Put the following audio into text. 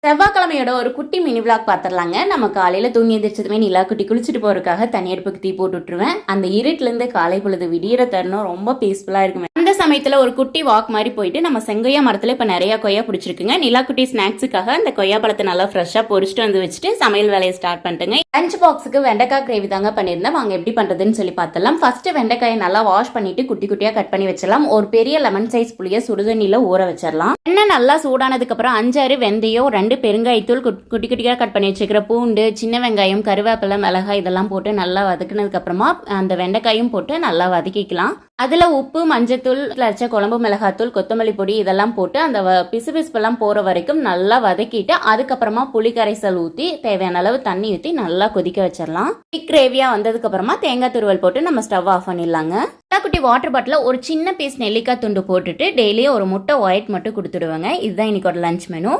செவ்வாய்க்கிழமையோட ஒரு குட்டி mini vlog பார்த்துடலாங்க. நம்ம காலையில் தூங்கி எந்திரிச்சதுமே நிலா குட்டி குளிச்சுட்டு போறதுக்காக தண்ணி அடுப்புக்கு தீ போட்டு விட்டுருவேன். அந்த இருட்டிலேருந்து காலை பொழுது விடியிற தருணம் ரொம்ப பீஸ்ஃபுல்லாக இருக்குமே. அந்த சமயத்தில் ஒரு குட்டி வாக் மாதிரி போயிட்டு நம்ம செங்கொய்யா மரத்தில் இப்போ நிறைய கொய்யா பிடிச்சிருக்குங்க. நிலா குட்டி ஸ்நாக்ஸுக்காக அந்த கொய்யா பழத்தை நல்லா ஃப்ரெஷ்ஷாக பொரிச்சிட்டு வந்து வச்சுட்டு சமையல் வேலையை ஸ்டார்ட் பண்ணிட்டுங்க. லஞ்ச் பாக்ஸுக்கு வெண்டைக்காய் கிரேவி தாங்க பண்ணியிருந்தேன். வாங்க எப்படி பண்ணுறதுன்னு சொல்லி பார்த்தலாம். ஃபர்ஸ்ட் வெண்டைக்காயை நல்லா வாஷ் பண்ணிட்டு குட்டி குட்டியாக கட் பண்ணி வச்சிடலாம். ஒரு பெரிய லெமன் சைஸ் புளியை சுடுதண்ணியில் ஊற வச்சிடலாம். எண்ணெய் நல்லா சூடானதுக்கு அப்புறம் 5-6 வெந்தயம், 2 பெருங்காயத்தூள், குட்டி குட்டியாக கட் பண்ணி வச்சுக்கிற பூண்டு, சின்ன வெங்காயம், கருவேப்பிலை, மிளகாய் இதெல்லாம் போட்டு நல்லா வதக்குனதுக்கு அப்புறமா அந்த வெண்டைக்காயும் போட்டு நல்லா வதக்கிக்கலாம். அதில் உப்பு, மஞ்சத்தூள், அரைச்ச குழம்பு மிளகாத்தூள், கொத்தமல்லி பொடி இதெல்லாம் போட்டு அந்த பிசுபிசுப்பெல்லாம் போகிற வரைக்கும் நல்லா வதக்கிட்டு அதுக்கப்புறமா புளி கரைசல் ஊற்றி தேவையான அளவு தண்ணி ஊற்றி நல்லா கொதிக்க வச்சிடலாம். திக் கிரேவியாக வந்ததுக்கு அப்புறமா தேங்காய் துருவல் போட்டு நம்ம ஸ்டவ் ஆஃப் பண்ணிடலாங்க. குட்டி வாட்டர் பாட்டில் ஒரு சின்ன பீஸ் நெல்லிக்காய் துண்டு போட்டுட்டு டெய்லியும் ஒரு முட்டை ஒயிட் மட்டும் கொடுத்துடுவேங்க. இதுதான் இன்னைக்கு ஒரு லஞ்ச் மெனு.